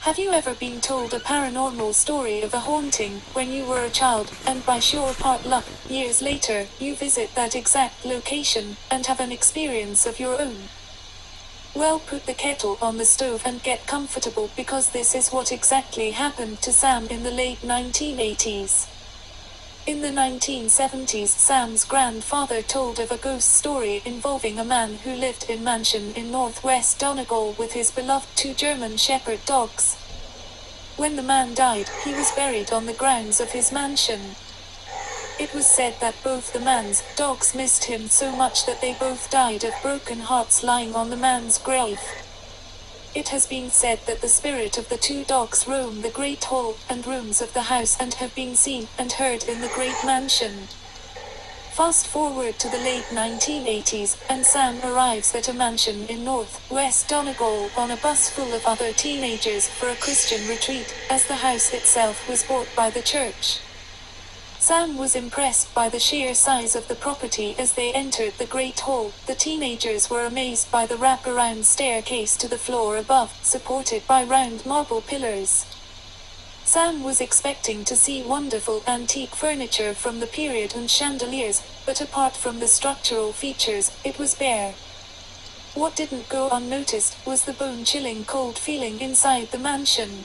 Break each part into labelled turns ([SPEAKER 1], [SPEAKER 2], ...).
[SPEAKER 1] Have you ever been told a paranormal story of a haunting when you were a child, and by sheer part luck, years later, you visit that exact location, and have an experience of your own? Well, put the kettle on the stove and get comfortable, because this is what exactly happened to Sam in the late 1980s. In the 1970s, Sam's grandfather told of a ghost story involving a man who lived in a mansion in northwest Donegal with his beloved 2 German Shepherd dogs. When the man died, he was buried on the grounds of his mansion. It was said that both the man's dogs missed him so much that they both died of broken hearts lying on the man's grave. It has been said that the spirit of the 2 dogs roam the great hall and rooms of the house and have been seen and heard in the great mansion. Fast forward to the late 1980s, and Sam arrives at a mansion in north-west Donegal on a bus full of other teenagers for a Christian retreat, as the house itself was bought by the church. Sam was impressed by the sheer size of the property as they entered the great hall. The teenagers were amazed by the wrap-around staircase to the floor above, supported by round marble pillars. Sam was expecting to see wonderful antique furniture from the period and chandeliers, but apart from the structural features, it was bare. What didn't go unnoticed was the bone-chilling cold feeling inside the mansion.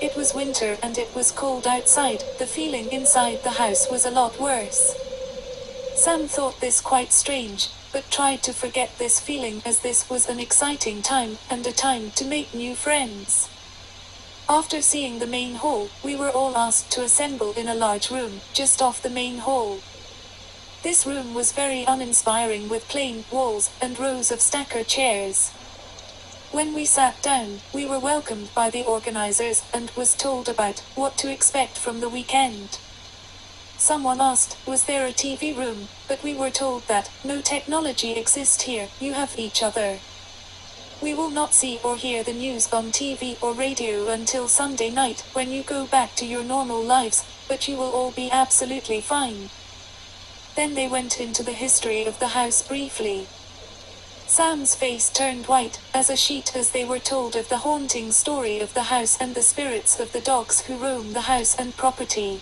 [SPEAKER 1] It was winter and it was cold outside. The feeling inside the house was a lot worse. Sam thought this quite strange, but tried to forget this feeling, as this was an exciting time, and a time to make new friends. After seeing the main hall, we were all asked to assemble in a large room, just off the main hall. This room was very uninspiring, with plain walls and rows of stacker chairs. When we sat down, we were welcomed by the organizers, and was told about what to expect from the weekend. Someone asked, was there a TV room, but we were told that no technology exists here, you have each other. We will not see or hear the news on TV or radio until Sunday night, when you go back to your normal lives, but you will all be absolutely fine. Then they went into the history of the house briefly. Sam's face turned white as a sheet as they were told of the haunting story of the house and the spirits of the dogs who roam the house and property.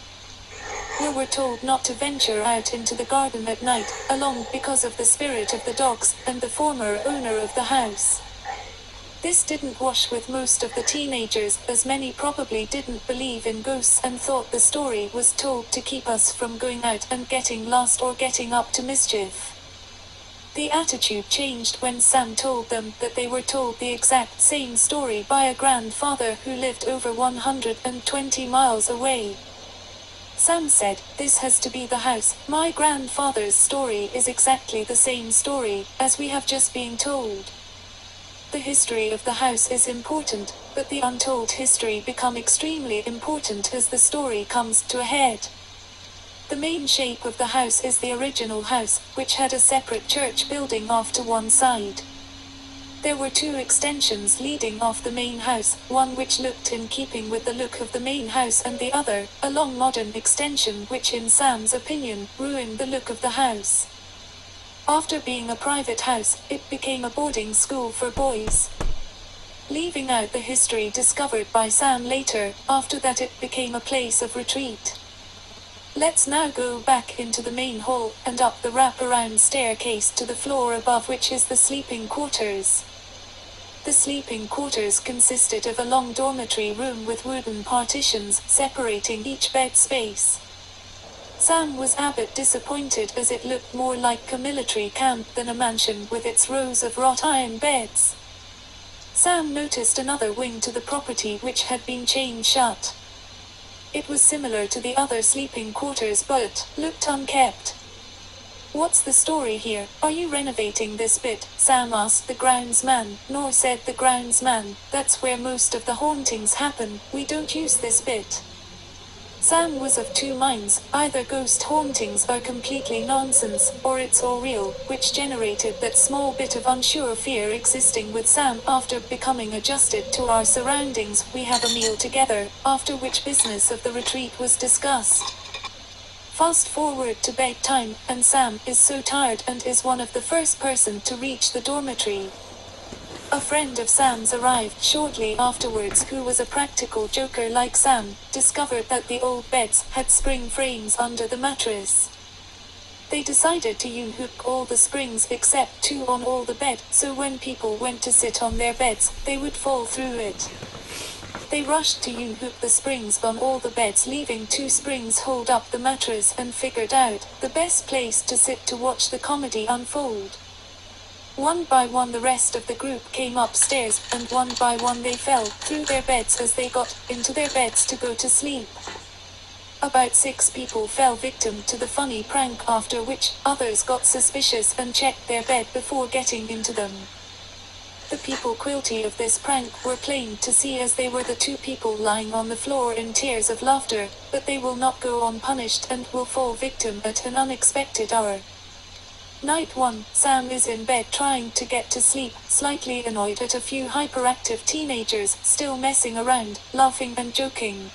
[SPEAKER 1] We were told not to venture out into the garden at night alone because of the spirit of the dogs and the former owner of the house. This didn't wash with most of the teenagers, as many probably didn't believe in ghosts and thought the story was told to keep us from going out and getting lost or getting up to mischief. The attitude changed when Sam told them that they were told the exact same story by a grandfather who lived over 120 miles away. Sam said, "This has to be the house. My grandfather's story is exactly the same story as we have just been told." The history of the house is important, but the untold history becomes extremely important as the story comes to a head. The main shape of the house is the original house, which had a separate church building off to one side. There were 2 extensions leading off the main house, one which looked in keeping with the look of the main house, and the other, a long modern extension which in Sam's opinion, ruined the look of the house. After being a private house, it became a boarding school for boys. Leaving out the history discovered by Sam later, after that it became a place of retreat. Let's now go back into the main hall, and up the wrap-around staircase to the floor above, which is the sleeping quarters. The sleeping quarters consisted of a long dormitory room with wooden partitions separating each bed space. Sam was a bit disappointed, as it looked more like a military camp than a mansion with its rows of wrought iron beds. Sam noticed another wing to the property which had been chained shut. It was similar to the other sleeping quarters but looked unkept. "What's the story here? Are you renovating this bit?" Sam asked the groundsman. "No," said the groundsman, "that's where most of the hauntings happen. We don't use this bit." Sam was of 2 minds: either ghost hauntings are completely nonsense, or it's all real, which generated that small bit of unsure fear existing with Sam. After becoming adjusted to our surroundings, we have a meal together, after which business of the retreat was discussed. Fast forward to bedtime, and Sam is so tired and is one of the first person to reach the dormitory. A friend of Sam's arrived shortly afterwards who was a practical joker like Sam, discovered that the old beds had spring frames under the mattress. They decided to unhook all the springs except 2 on all the bed, so when people went to sit on their beds, they would fall through it. They rushed to unhook the springs on all the beds, leaving 2 springs hold up the mattress, and figured out the best place to sit to watch the comedy unfold. One by one the rest of the group came upstairs, and one by one they fell through their beds as they got into their beds to go to sleep. About 6 people fell victim to the funny prank, after which others got suspicious and checked their bed before getting into them. The people guilty of this prank were plain to see, as they were the 2 people lying on the floor in tears of laughter, but they will not go unpunished and will fall victim at an unexpected hour. Night 1, Sam is in bed trying to get to sleep, slightly annoyed at a few hyperactive teenagers still messing around, laughing and joking.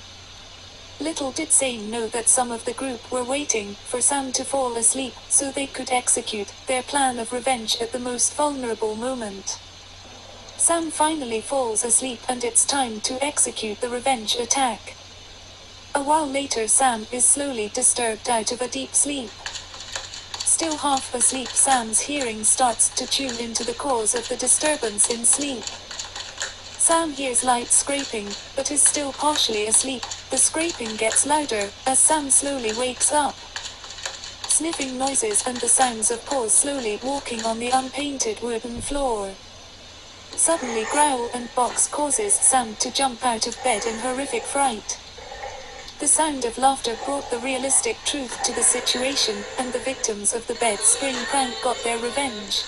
[SPEAKER 1] Little did Sam know that some of the group were waiting for Sam to fall asleep, so they could execute their plan of revenge at the most vulnerable moment. Sam finally falls asleep, and it's time to execute the revenge attack. A while later Sam is slowly disturbed out of a deep sleep. Still half asleep, Sam's hearing starts to tune into the cause of the disturbance in sleep. Sam hears light scraping, but is still partially asleep. The scraping gets louder as Sam slowly wakes up. Sniffing noises and the sounds of paws slowly walking on the unpainted wooden floor. Suddenly growl and box causes Sam to jump out of bed in horrific fright. The sound of laughter brought the realistic truth to the situation, and the victims of the bed spring prank got their revenge.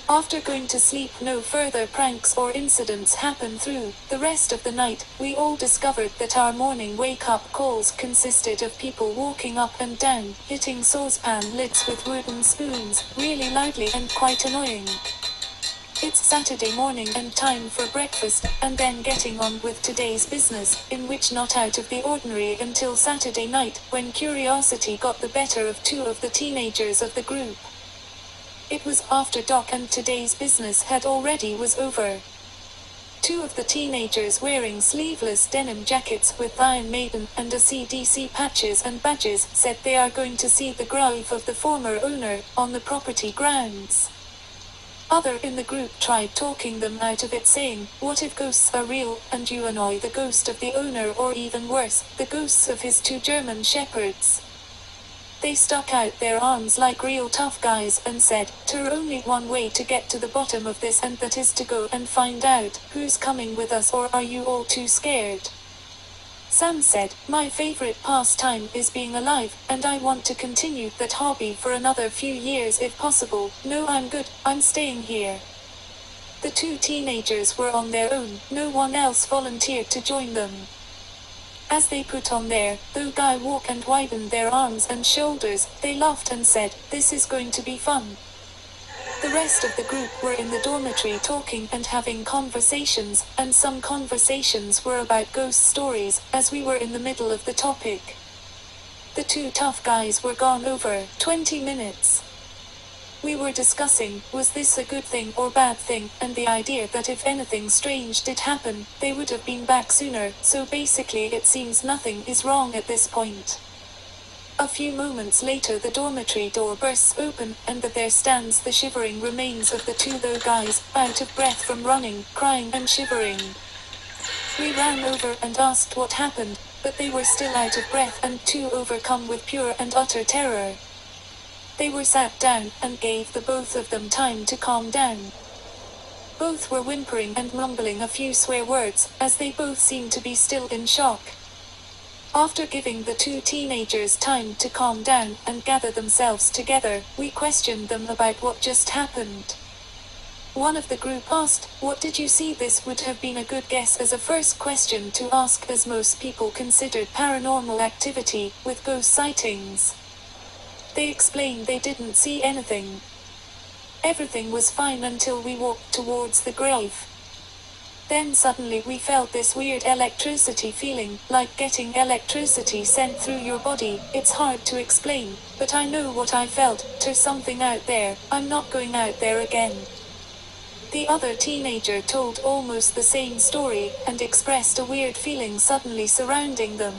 [SPEAKER 1] After going to sleep, no further pranks or incidents happened through the rest of the night. We all discovered that our morning wake-up calls consisted of people walking up and down, hitting saucepan lids with wooden spoons, really loudly and quite annoying. It's Saturday morning and time for breakfast, and then getting on with today's business, in which not out of the ordinary until Saturday night, when curiosity got the better of 2 of the teenagers of the group. It was after dark and today's business had already was over. 2 of the teenagers wearing sleeveless denim jackets with Iron Maiden and AC/DC patches and badges said they are going to see the grave of the former owner on the property grounds. Other in the group tried talking them out of it, saying, "What if ghosts are real, and you annoy the ghost of the owner, or even worse, the ghosts of his 2 German shepherds?" They stuck out their arms like real tough guys and said, "There's only one way to get to the bottom of this, and that is to go and find out who's coming with us, or are you all too scared?" Sam said, "My favorite pastime is being alive, and I want to continue that hobby for another few years if possible. No, I'm good, I'm staying here." The 2 teenagers were on their own, no one else volunteered to join them. As they put on their guy walk and widened their arms and shoulders, they laughed and said, "This is going to be fun." The rest of the group were in the dormitory talking and having conversations, and some conversations were about ghost stories, as we were in the middle of the topic. The 2 tough guys were gone over 20 minutes. We were discussing, was this a good thing or bad thing, and the idea that if anything strange did happen, they would have been back sooner, so basically it seems nothing is wrong at this point. A few moments later the dormitory door bursts open, and there stands the shivering remains of the 2 guys, out of breath from running, crying and shivering. We ran over and asked what happened, but they were still out of breath and too overcome with pure and utter terror. They were sat down, and gave the both of them time to calm down. Both were whimpering and mumbling a few swear words, as they both seemed to be still in shock. After giving the 2 teenagers time to calm down and gather themselves together, we questioned them about what just happened. One of the group asked, "What did you see?" This would have been a good guess as a first question to ask, as most people considered paranormal activity with ghost sightings. They explained they didn't see anything. Everything was fine until we walked towards the grave. Then suddenly we felt this weird electricity feeling, like getting electricity sent through your body. It's hard to explain, but I know what I felt. There's something out there, I'm not going out there again. The other teenager told almost the same story, and expressed a weird feeling suddenly surrounding them.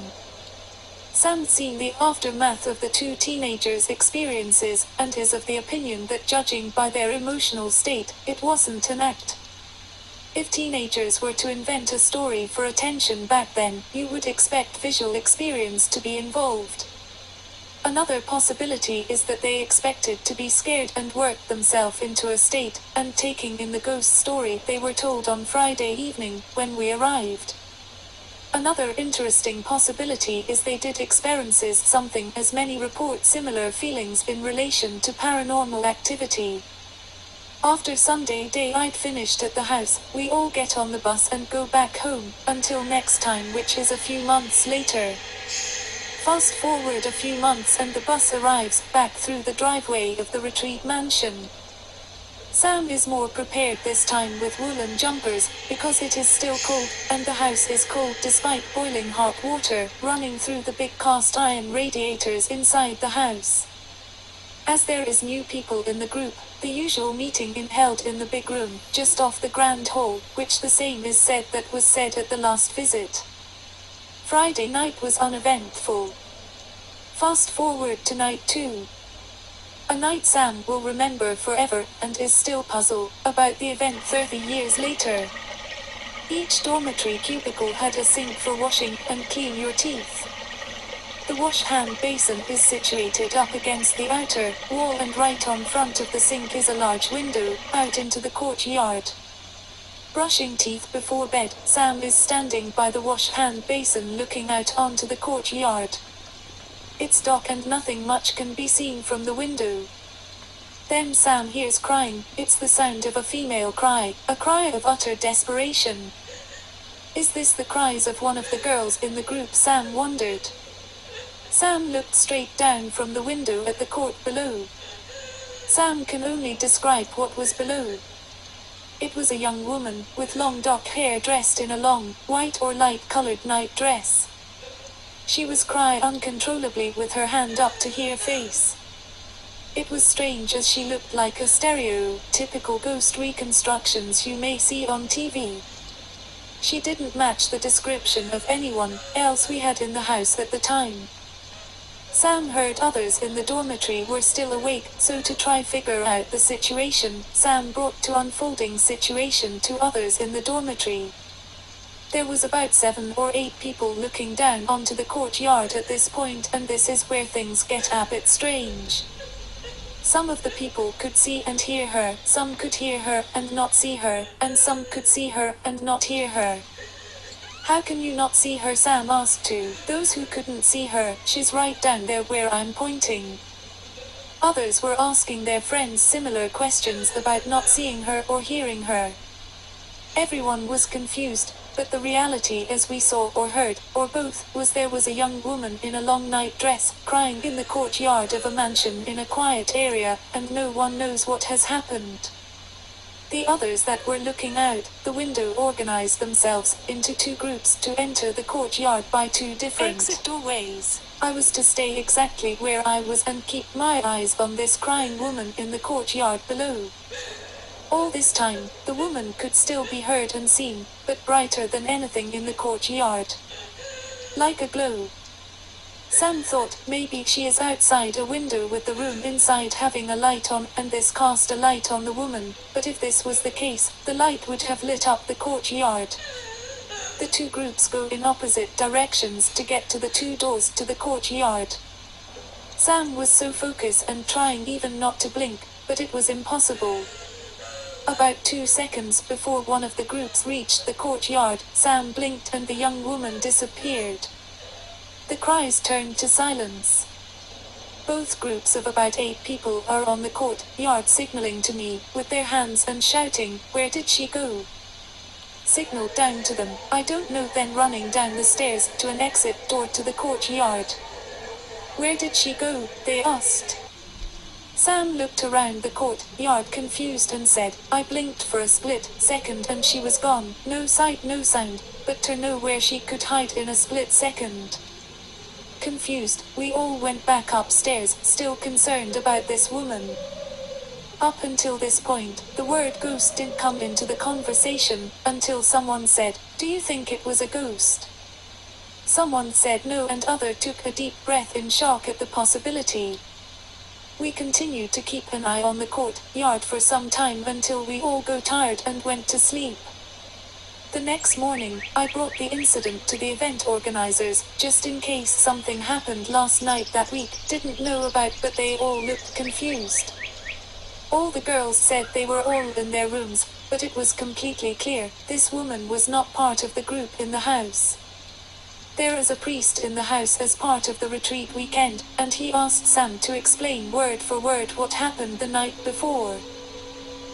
[SPEAKER 1] Sam seen the aftermath of the two teenagers' experiences, and is of the opinion that judging by their emotional state, it wasn't an act. If teenagers were to invent a story for attention back then, you would expect visual experience to be involved. Another possibility is that they expected to be scared and worked themselves into a state, and taking in the ghost story they were told on Friday evening, when we arrived. Another interesting possibility is they did experiences something as many report similar feelings in relation to paranormal activity. After Sunday daylight finished at the house, we all get on the bus and go back home, until next time, which is a few months later. Fast forward a few months and the bus arrives back through the driveway of the retreat mansion. Sam is more prepared this time with woolen jumpers, because it is still cold, and the house is cold despite boiling hot water running through the big cast iron radiators inside the house. As there is new people in the group, the usual meeting is held in the big room, just off the grand hall, which the same is said that was said at the last visit. Friday night was uneventful. Fast forward to night 2. A night Sam will remember forever, and is still puzzled about the event 30 years later. Each dormitory cubicle had a sink for washing and clean your teeth. The wash hand basin is situated up against the outer wall, and right on front of the sink is a large window out into the courtyard. Brushing teeth before bed, Sam is standing by the wash hand basin looking out onto the courtyard. It's dark and nothing much can be seen from the window. Then Sam hears crying. It's the sound of a female cry, a cry of utter desperation. Is this the cries of one of the girls in the group? Sam wondered. Sam looked straight down from the window at the court below. Sam can only describe what was below. It was a young woman, with long dark hair, dressed in a long, white or light-colored night dress. She was crying uncontrollably with her hand up to her face. It was strange, as she looked like a stereotypical ghost reconstructions you may see on TV. She didn't match the description of anyone else we had in the house at the time. Sam heard others in the dormitory were still awake, so to try figure out the situation, Sam brought to unfolding situation to others in the dormitory. There was about 7 or 8 people looking down onto the courtyard at this point, and this is where things get a bit strange. Some of the people could see and hear her, some could hear her and not see her, and some could see her and not hear her. How can you not see her? Sam asked too. Those who couldn't see her, she's right down there where I'm pointing. Others were asking their friends similar questions about not seeing her or hearing her. Everyone was confused, but the reality, as we saw or heard, or both, was there was a young woman in a long night dress, crying in the courtyard of a mansion in a quiet area, and no one knows what has happened. The others that were looking out the window organized themselves into 2 groups to enter the courtyard by 2 different exit doorways. I was to stay exactly where I was and keep my eyes on this crying woman in the courtyard below. All this time, the woman could still be heard and seen, but brighter than anything in the courtyard. Like a glow. Sam thought, maybe she is outside a window with the room inside having a light on, and this cast a light on the woman, but if this was the case, the light would have lit up the courtyard. The 2 groups go in opposite directions to get to the 2 doors to the courtyard. Sam was so focused and trying even not to blink, but it was impossible. About 2 seconds before one of the groups reached the courtyard, Sam blinked and the young woman disappeared. The cries turned to silence. Both groups of about 8 people are on the courtyard signaling to me, with their hands and shouting, "Where did she go?" Signaled down to them, I don't know, then running down the stairs to an exit door to the courtyard. "Where did she go?" they asked. Sam looked around the courtyard confused and said, "I blinked for a split second and she was gone, no sight no sound, but to know where she could hide in a split second." Confused, we all went back upstairs, still concerned about this woman. Up until this point, the word ghost didn't come into the conversation, until someone said, "Do you think it was a ghost?" Someone said no, and other took a deep breath in shock at the possibility. We continued to keep an eye on the courtyard for some time until we all got tired and went to sleep. The next morning, I brought the incident to the event organizers, just in case something happened last night that we didn't know about, but they all looked confused. All the girls said they were all in their rooms, but it was completely clear this woman was not part of the group in the house. There is a priest in the house as part of the retreat weekend, and he asked Sam to explain word for word what happened the night before.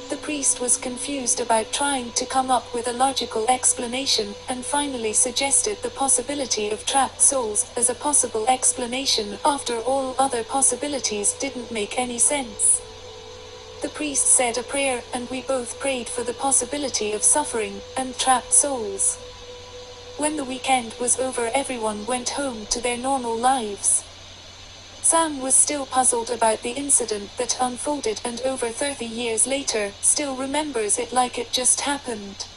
[SPEAKER 1] The priest was confused about trying to come up with a logical explanation, and finally suggested the possibility of trapped souls as a possible explanation after all other possibilities didn't make any sense. The priest said a prayer, and we both prayed for the possibility of suffering and trapped souls. When the weekend was over, everyone went home to their normal lives. Sam was still puzzled about the incident that unfolded, and over 30 years later, still remembers it like it just happened.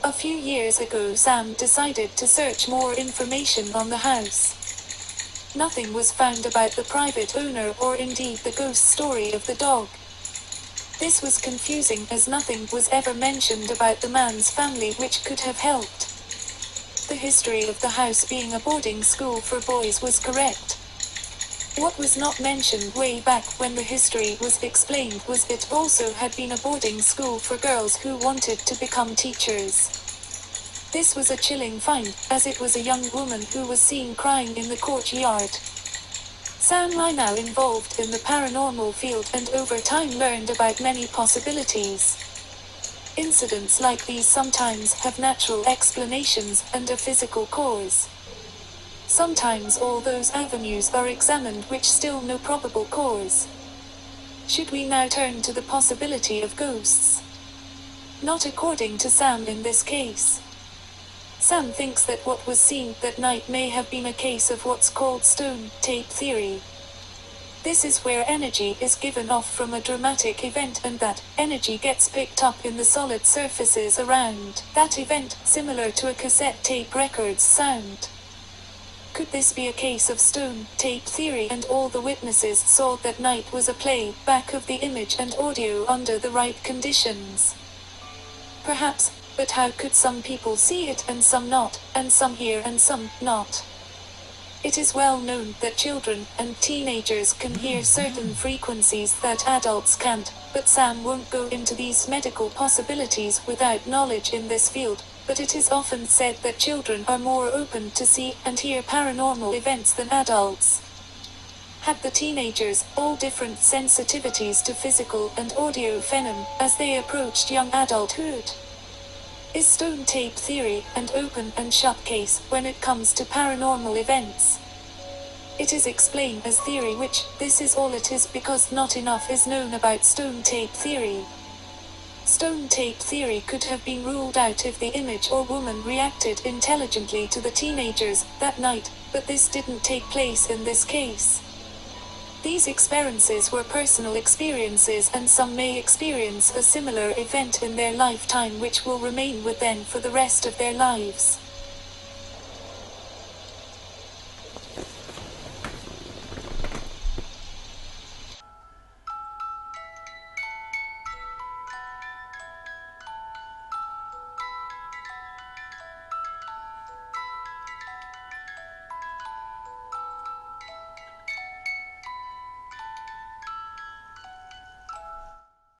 [SPEAKER 1] A few years ago, Sam decided to search more information on the house. Nothing was found about the private owner or indeed the ghost story of the dog. This was confusing as nothing was ever mentioned about the man's family which could have helped. The history of the house being a boarding school for boys was correct. What was not mentioned way back when the history was explained was it also had been a boarding school for girls who wanted to become teachers. This was a chilling find, as it was a young woman who was seen crying in the courtyard. Sam is now involved in the paranormal field and over time learned about many possibilities. Incidents like these sometimes have natural explanations and a physical cause. Sometimes all those avenues are examined which still no probable cause. Should we now turn to the possibility of ghosts? Not according to Sam in this case. Sam thinks that what was seen that night may have been a case of what's called stone tape theory. This is where energy is given off from a dramatic event and that energy gets picked up in the solid surfaces around that event, similar to a cassette tape record's sound. Could this be a case of stone tape theory and all the witnesses saw that night was a play back of the image and audio under the right conditions? Perhaps, but how could some people see it and some not, and some hear and some not? It is well known that children and teenagers can hear certain frequencies that adults can't, but Sam won't go into these medical possibilities without knowledge in this field, but it is often said that children are more open to see and hear paranormal events than adults. Had the teenagers all different sensitivities to physical and audio phenomena as they approached young adulthood? Is stone tape theory an open and shut case when it comes to paranormal events? It is explained as theory, which this is all it is because not enough is known about stone tape theory. Stone tape theory could have been ruled out if the image or woman reacted intelligently to the teenagers that night, but this didn't take place in this case. These experiences were personal experiences, and some may experience a similar event in their lifetime which will remain with them for the rest of their lives.